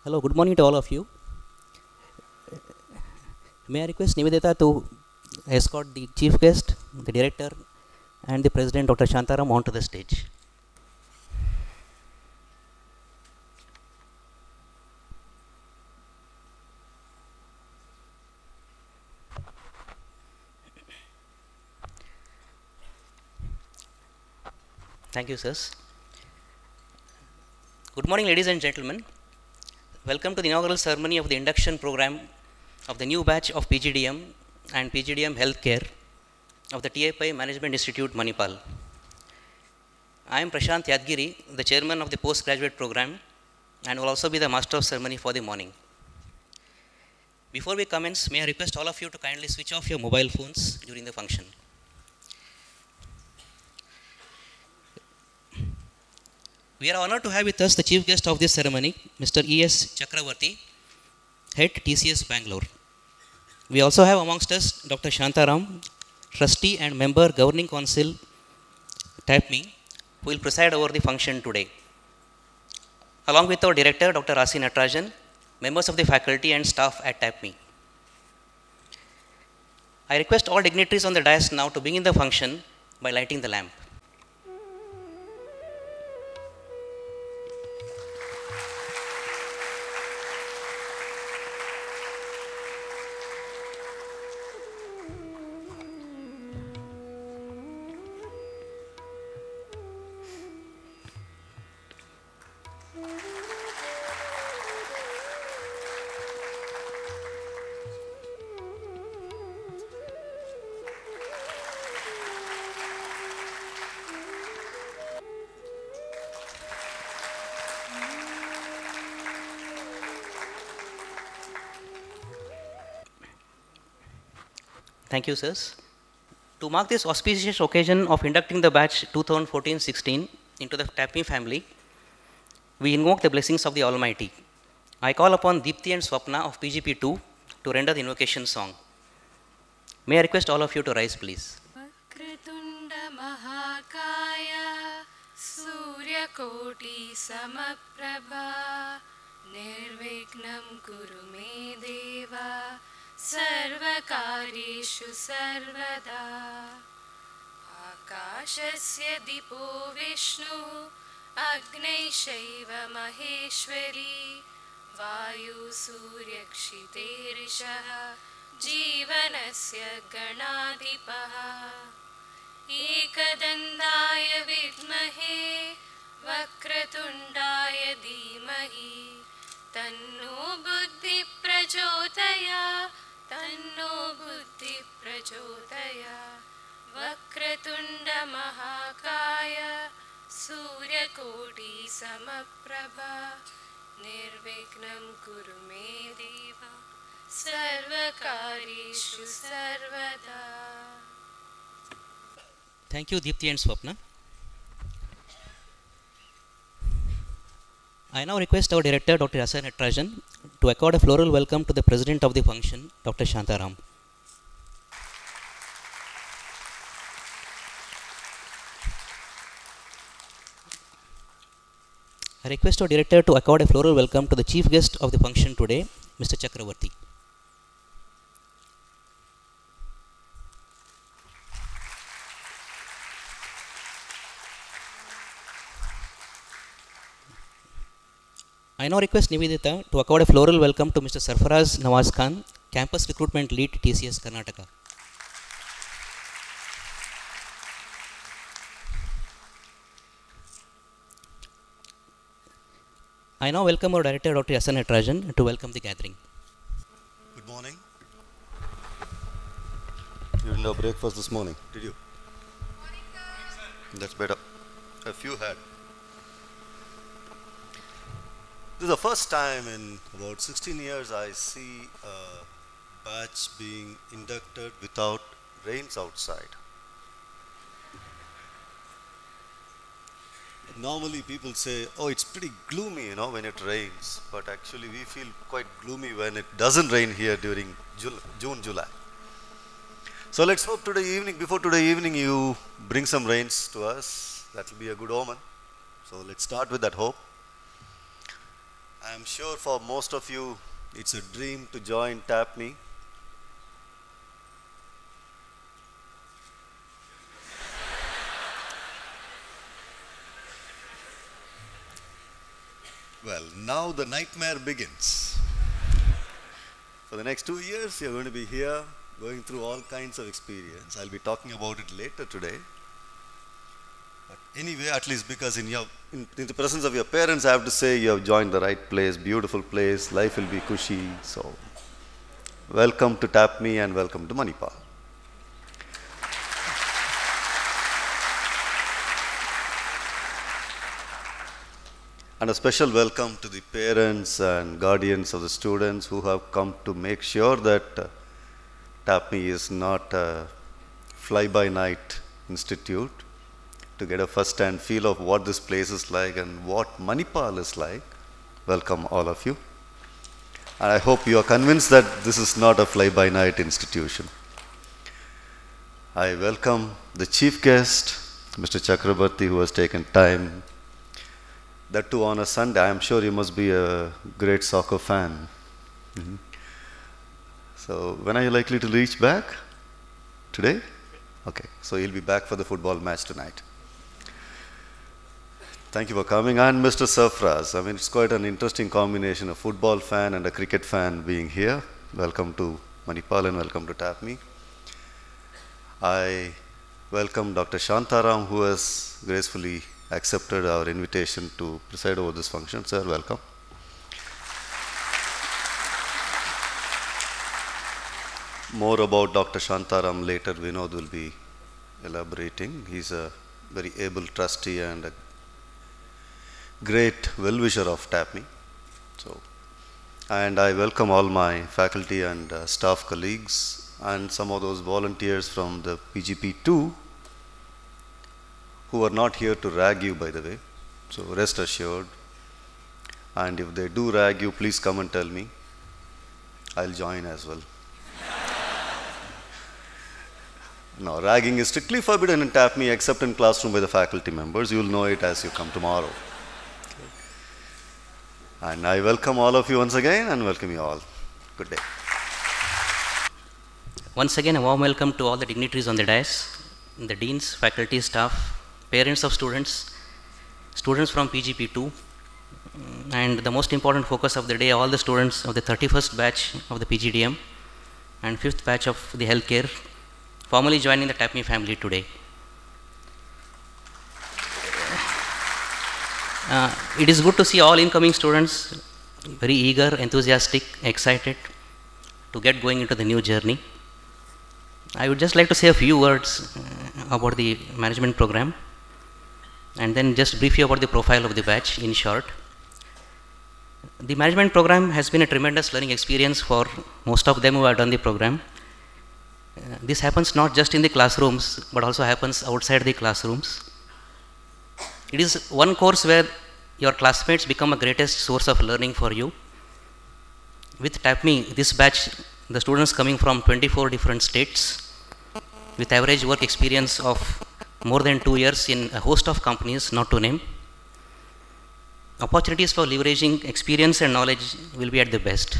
Hello, good morning to all of you. May I request Nivedita to escort the chief guest, the director, and the president, Dr. Shantaram, onto the stage. Thank you, sirs. Good morning, ladies and gentlemen. Welcome to the inaugural ceremony of the induction program of the new batch of PGDM and PGDM Healthcare of the TAPMI Management Institute, Manipal. I am Prashant Yadgiri, the chairman of the postgraduate program, and will also be the master of ceremony for the morning. Before we commence, may I request all of you to kindly switch off your mobile phones during the function. We are honored to have with us the chief guest of this ceremony, Mr.E.S.Chakravarthy, Head-TCS Bangalore. We also have amongst us Dr. Shantaram, trustee and member governing council TAPMI, who will preside over the function today. Along with our director, Dr. Rasi Natarajan, members of the faculty and staff at TAPMI. I request all dignitaries on the dais now to begin the function by lighting the lamp. Thank you, sirs. To mark this auspicious occasion of inducting the batch 2014-16 into the TAPMI family, we invoke the blessings of the Almighty. I call upon Deepthi and Swapna of PGP2 to render the invocation song. May I request all of you to rise, please. Vakratunda Mahakaya Surya Koti Samaprabha Nirvignam Kuru Me Deva Sarvakarishu Sarvada Akashasya Dipo Vishnu Agnaishaiva Maheshwari Vayu Surya Kshiterishaha Jivanasya Ganadipah Ekadandaya Vidmahe Vakratundaya Dhimahi Tanno Buddhi Prachotaya Tanno Buddhi Prachotaya Vakratunda Mahakaya Surya Koti Samaprabha Nirvignam Kuru Me Deva Sarvakarishu Sarvada. Thank you, Deepthi and Swapna. I now request our director, Dr. Rasi Natarajan, to accord a floral welcome to the president of the function, Dr. Shantaram. I request our director to accord a floral welcome to the chief guest of the function today, Mr. Chakravarthy. I now request Nivedita to accord a floral welcome to Mr. Sarfaraz Nawaz Khan, Campus Recruitment Lead, TCS Karnataka. I now welcome our director, Dr. Rasi Natarajan, to welcome the gathering. Good morning. You didn't have breakfast this morning, did you? Morning, sir. That's better. A few had. This is the first time in about 16 years I see a batch being inducted without rains outside. Normally people say, oh, it's pretty gloomy, when it rains. But actually we feel quite gloomy when it doesn't rain here during June, July. So let's hope before today evening, you bring some rains to us. That will be a good omen. So let's start with that hope. I'm sure for most of you, it's a dream to join TAPMI. Well, now the nightmare begins. For the next 2 years, you're going to be here, going through all kinds of experience. I'll be talking about it later today. But anyway, at least because in the presence of your parents, I have to say you have joined the right place, beautiful place, life will be cushy. So, welcome to TAPMI and welcome to Manipal. And a special welcome to the parents and guardians of the students who have come to make sure that TAPMI is not a fly-by-night institute, to get a first-hand feel of what this place is like and what Manipal is like. Welcome all of you. And I hope you are convinced that this is not a fly-by-night institution. I welcome the chief guest, Mr. Chakravarthy, who has taken time. That too on a Sunday. I am sure you must be a great soccer fan. So when are you likely to reach back? Today? Okay, so you'll be back for the football match tonight. Thank you for coming. And Mr. Sarfraz, I mean, it's quite an interesting combination, a football fan and a cricket fan being here. Welcome to Manipal and welcome to TAPMI. I welcome Dr. Shantaram, who has gracefully accepted our invitation to preside over this function. Sir, welcome. More about Dr. Shantaram later. Vinod will be elaborating. He's a very able trustee and a great well-wisher of TAPMI. And I welcome all my faculty and staff colleagues and some of those volunteers from the PGP2 who are not here to rag you, by the way. So rest assured. And if they do rag you, please come and tell me. I'll join as well. No, ragging is strictly forbidden in TAPMI except in classroom by the faculty members. You'll know it as you come tomorrow. And I welcome all of you once again and welcome you all. Good day. Once again, a warm welcome to all the dignitaries on the dais, the deans, faculty, staff, parents of students, students from PGP2, and the most important focus of the day, all the students of the 31st batch of the PGDM and 5th batch of the healthcare, formally joining the TAPMI family today. It is good to see all incoming students very eager, enthusiastic, excited to get going into the new journey. I would just like to say a few words about the management program and then just brief you about the profile of the batch in short. The management program has been a tremendous learning experience for most of them who have done the program. This happens not just in the classrooms but also happens outside the classrooms. It is one course where your classmates become a greatest source of learning for you. With TAPMI, this batch, the students coming from 24 different states with average work experience of more than 2 years in a host of companies, not to name. Opportunities for leveraging experience and knowledge will be at the best.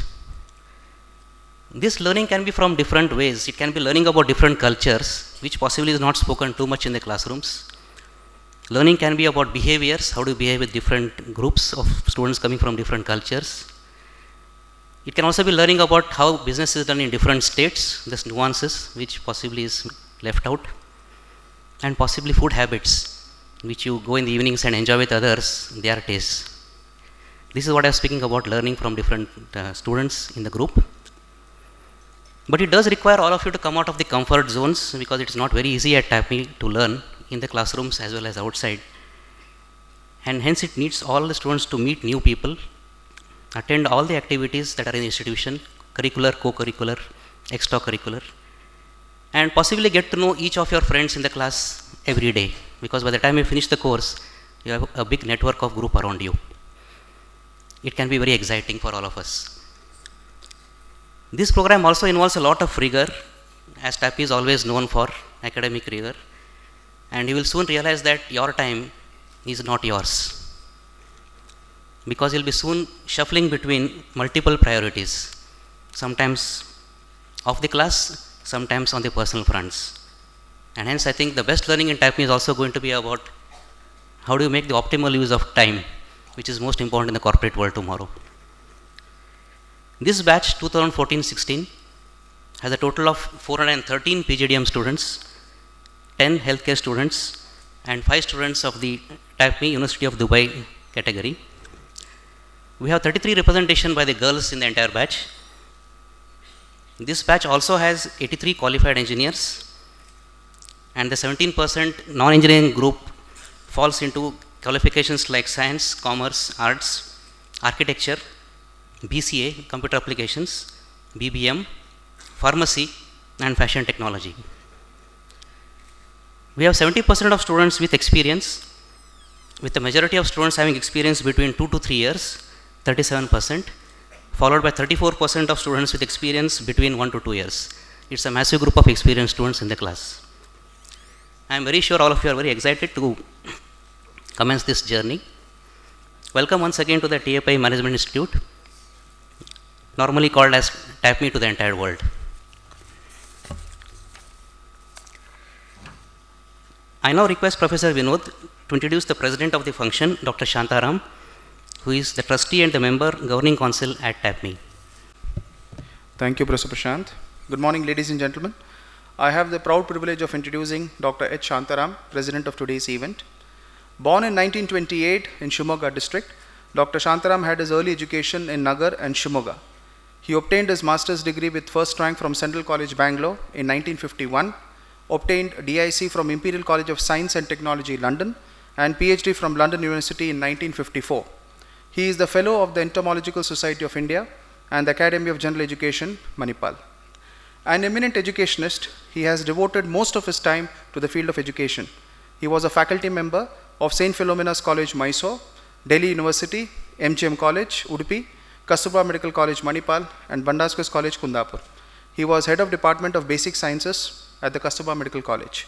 This learning can be from different ways. It can be learning about different cultures, which possibly is not spoken too much in the classrooms. Learning can be about behaviors, how to behave with different groups of students coming from different cultures. It can also be learning about how business is done in different states, these nuances, which possibly is left out. And possibly food habits, which you go in the evenings and enjoy with others, their tastes. This is what I was speaking about, learning from different students in the group. But it does require all of you to come out of the comfort zones because it's not very easy at TAPMI to learn in the classrooms as well as outside. And hence it needs all the students to meet new people, attend all the activities that are in the institution, curricular, co-curricular, extracurricular, and possibly get to know each of your friends in the class every day, because by the time you finish the course, you have a big network of group around you. It can be very exciting for all of us. This program also involves a lot of rigor, as TAPMI is always known for academic rigor, and you will soon realize that your time is not yours. because you'll be soon shuffling between multiple priorities, sometimes of the class, sometimes on the personal fronts. And hence I think the best learning in TAPMI is also going to be about how do you make the optimal use of time, which is most important in the corporate world tomorrow. This batch 2014-16 has a total of 413 PGDM students, 10 healthcare students, and 5 students of the TAPMI University of Dubai category. We have 33 representation by the girls in the entire batch. This batch also has 83 qualified engineers, and the 17% non-engineering group falls into qualifications like science, commerce, arts, architecture, BCA, computer applications, BBM, pharmacy, and fashion technology. We have 70% of students with experience, with the majority of students having experience between 2 to 3 years, 37%, followed by 34% of students with experience between 1 to 2 years. It's a massive group of experienced students in the class. I am very sure all of you are very excited to commence this journey. Welcome once again to the TAPMI Management Institute, normally called as TAPMI to the entire world. I now request Professor Vinod to introduce the President of the function, Dr. Shantaram, who is the Trustee and the Member Governing Council at TAPMI. Thank you, Professor Prashant. Good morning, ladies and gentlemen. I have the proud privilege of introducing Dr. H. Shantaram, President of today's event. Born in 1928 in Shimoga district, Dr. Shantaram had his early education in Nagar and Shimoga. He obtained his master's degree with first rank from Central College, Bangalore in 1951, obtained DIC from Imperial College of Science and Technology, London, and PhD from London University in 1954. He is the Fellow of the Entomological Society of India and the Academy of General Education, Manipal. An eminent educationist, he has devoted most of his time to the field of education. He was a faculty member of St. Philomena's College, Mysore, Delhi University, MGM College, Udupi, Kasturba Medical College, Manipal, and Bandaskos College, Kundapur. He was head of Department of Basic Sciences at the Kasturba Medical College.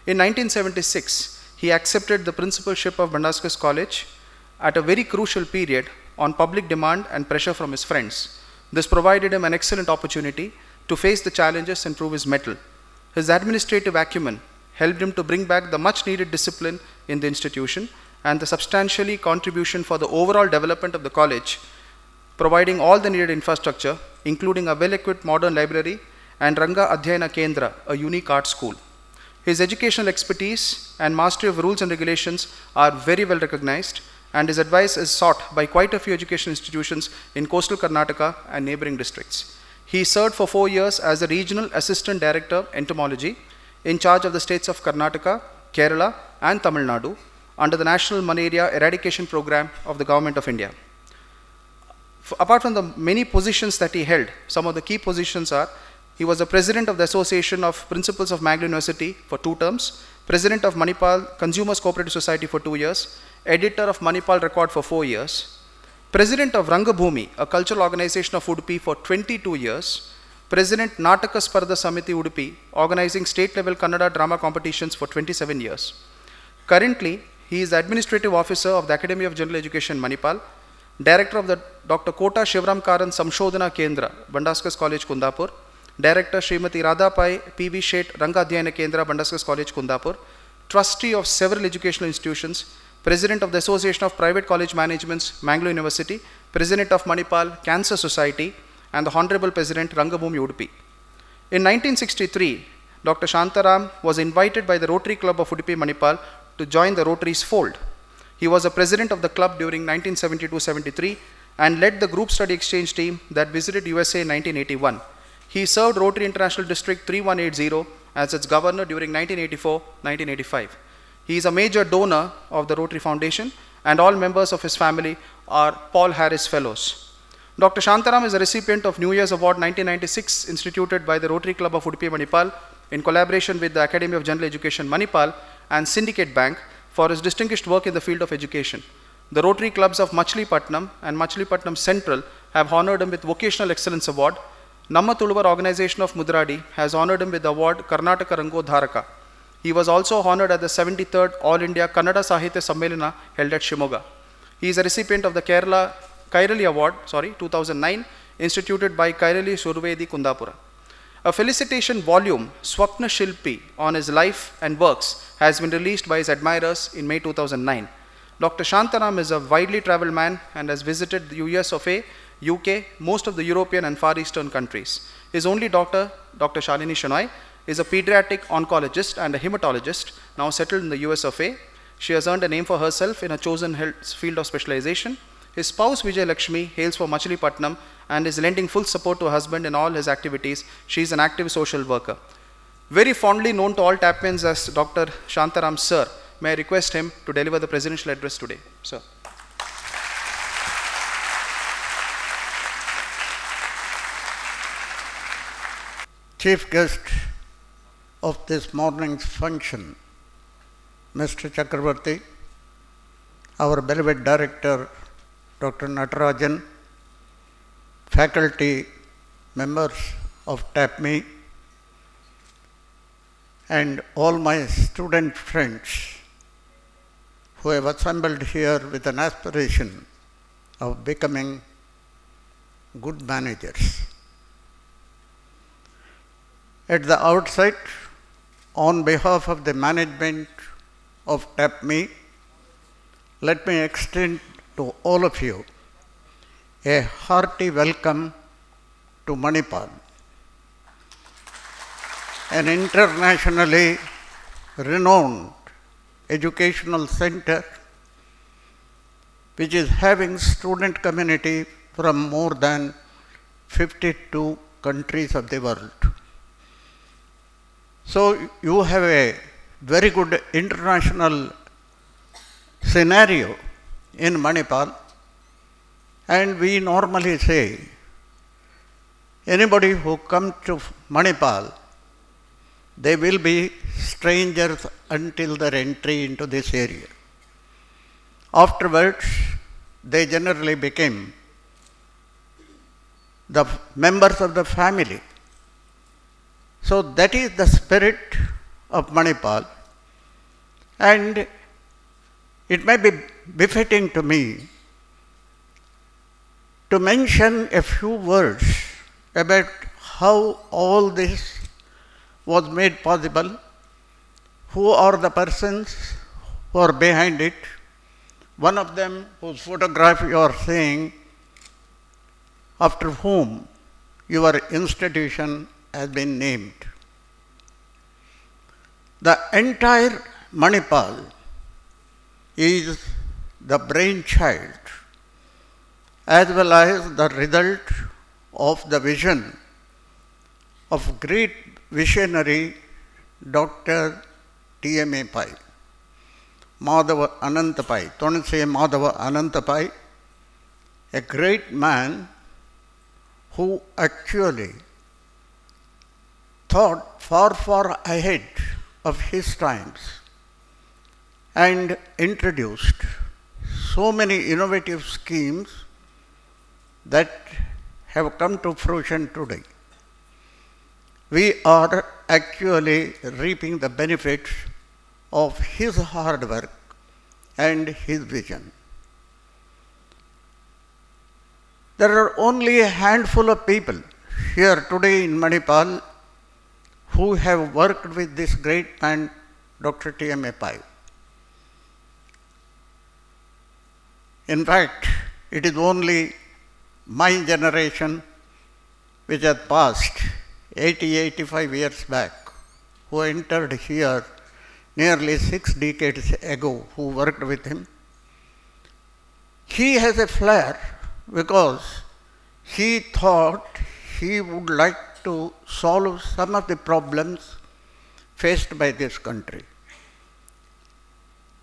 In 1976, he accepted the principalship of Bandaskos College at a very crucial period on public demand and pressure from his friends. This provided him an excellent opportunity to face the challenges and prove his mettle. His administrative acumen helped him to bring back the much needed discipline in the institution and the substantially contribution for the overall development of the college, providing all the needed infrastructure, including a well-equipped modern library and Ranga Adhyayana Kendra, a unique art school. His educational expertise and mastery of rules and regulations are very well recognized, and his advice is sought by quite a few education institutions in coastal Karnataka and neighboring districts. He served for 4 years as the Regional Assistant Director, Entomology, in charge of the states of Karnataka, Kerala, and Tamil Nadu under the National Malaria Eradication Program of the Government of India. Apart from the many positions that he held, some of the key positions are: he was the President of the Association of Principals of Mangalore University for 2 terms, President of Manipal Consumers Cooperative Society for 2 years, Editor of Manipal Record for 4 years, President of Rangabhumi, a cultural organization of Udupi, for 22 years, President Nataka Sparda Samiti Udupi, organizing state-level Kannada drama competitions for 27 years. Currently, he is the Administrative Officer of the Academy of General Education, Manipal, Director of the Dr. Kota Shivram Karan Samshodhana Kendra, Bandaskos College, Kundapur, Director Srimati Radhapai P.V. Shet Ranga Adhyayana Kendra, Bandaskos College, Kundapur, Trustee of several educational institutions, President of the Association of Private College Managements, Mangalore University, President of Manipal Cancer Society, and the Honorable President, Rangabhumi Udupi. In 1963, Dr. Shantaram was invited by the Rotary Club of Udupi, Manipal to join the Rotary's fold. He was the president of the club during 1972-73 and led the group study exchange team that visited USA in 1981. He served Rotary International District 3180 as its governor during 1984-1985. He is a major donor of the Rotary Foundation, and all members of his family are Paul Harris Fellows. Dr. Shantaram is a recipient of New Year's Award 1996 instituted by the Rotary Club of Udupi, Manipal in collaboration with the Academy of General Education, Manipal, and Syndicate Bank for his distinguished work in the field of education. The Rotary Clubs of Machilipatnam and Machilipatnam Central have honored him with Vocational Excellence Award. Namma Tuluvar Organization of Mudradi has honored him with the award Karnataka Rango Dharaka. He was also honored at the 73rd All India Kannada Sahitya Sammelana held at Shimoga. He is a recipient of the Kairali Award, 2009, instituted by Kairali Survedi Kundapura. A felicitation volume, Swapna Shilpi, on his life and works has been released by his admirers in May 2009. Dr. Shantaram is a widely traveled man and has visited the US of A, UK, most of the European and Far Eastern countries. His only daughter, Dr. Shalini Shenoy, is a pediatric oncologist and a hematologist, now settled in the US of A. She has earned a name for herself in a chosen field of specialization. His spouse Vijay Lakshmi hails from Machilipatnam and is lending full support to her husband in all his activities. She is an active social worker. Very fondly known to all TAPMIans as Dr. Shantaram Sir, may I request him to deliver the presidential address today. Sir. Chief guest of this morning's function, Mr. Chakravarthy, our beloved director, Dr. Natarajan, faculty members of TAPMI, and all my student friends who have assembled here with an aspiration of becoming good managers. At the outset, on behalf of the management of TAPMI, let me extend to all of you a hearty welcome to Manipal, an internationally renowned educational center which is having student community from more than 52 countries of the world. So you have a very good international scenario in Manipal, and we normally say anybody who comes to Manipal, they will be strangers until their entry into this area. Afterwards, they generally became the members of the family. So that is the spirit of Manipal, and it may be befitting to me to mention a few words about how all this was made possible, who are the persons who are behind it. One of them whose photograph you are seeing, after whom your institution has been named. The entire Manipal is the brainchild as well as the result of the vision of great visionary Dr. T.M.A. Pai, Madhava Anantapai, Tonse Madhava Anantapai, a great man who actually thought far, far ahead of his times and introduced so many innovative schemes that have come to fruition today. We are actually reaping the benefits of his hard work and his vision. There are only a handful of people here today in Manipal who have worked with this great man, Dr. T.M.A. Pai. In fact, it is only my generation which has passed 85 years back, who entered here nearly 6 decades ago, who worked with him. He has a flair because he thought he would like to solve some of the problems faced by this country.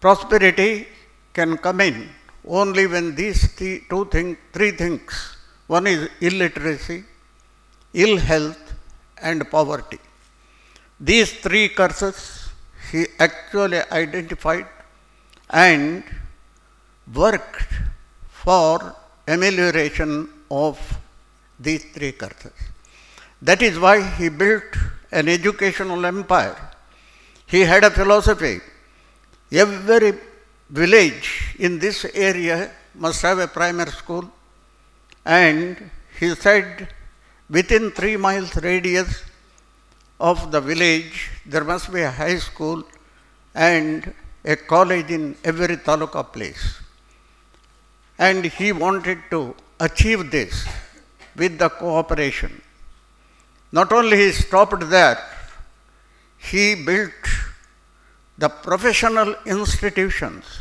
Prosperity can come in only when these three things, one is illiteracy, ill health, and poverty. These three curses he actually identified and worked for amelioration of these three curses. That is why he built an educational empire. He had a philosophy. Every village in this area must have a primary school, and he said within 3 miles radius of the village there must be a high school and a college in every taluka place. And he wanted to achieve this with the cooperation. Not only he stopped there, he built the professional institutions